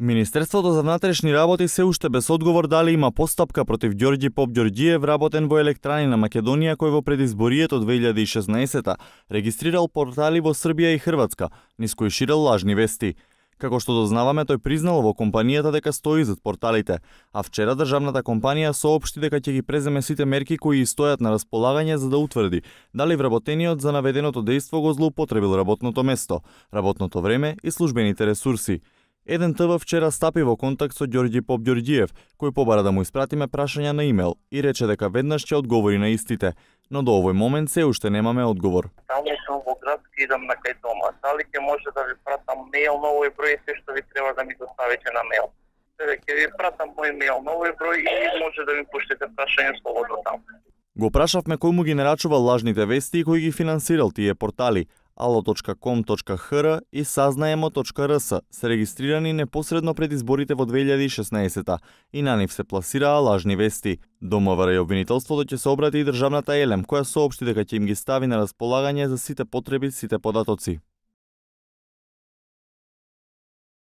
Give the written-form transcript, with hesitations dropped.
Министерството за внатрешни работи се уште без одговор дали има постапка против Ѓорѓи Попѓорѓиев, работен во Електрани на Македонија, кој во предизборието 2016 регистрирал портали во Србија и Хрватска, низ кои ширел лажни вести. Како што дознаваме, тој признал во компанијата дека стои зад порталите, а вчера државната компанија соопшти дека ќе ги преземе сите мерки кои стојат на располагање за да утврди дали вработениот за наведеното дејство го злоупотребил работното место, работното време и службените ресурси. Еден ТВ вчера стапи во контакт со Ѓорѓи Попѓорѓиев, кој побара да му испратиме прашања на имейл и рече дека веднаш ќе одговори на истите, но до овој момент се уште немаме одговор. Само сум во градски, идам на кај дома. Дали ќе може да ви пратам мејл на овој број и се што ви треба да ми доставите на мејл? Ќе ви пратам мој мејл на овој број и може да ми пуштите прашање слободно таму. Го прашавме кој му ги нарачувал лажните вести и кој ги финансирал тие портали. alo.com.hr и sazнаемо.rs се регистрирани непосредно пред изборите во 2016 и на нив се пласираа лажни вести. До МВР и обвинителството ќе се обрати и државната Елем, која соопшти дека ќе им ги стави на располагање за сите потреби сите податоци.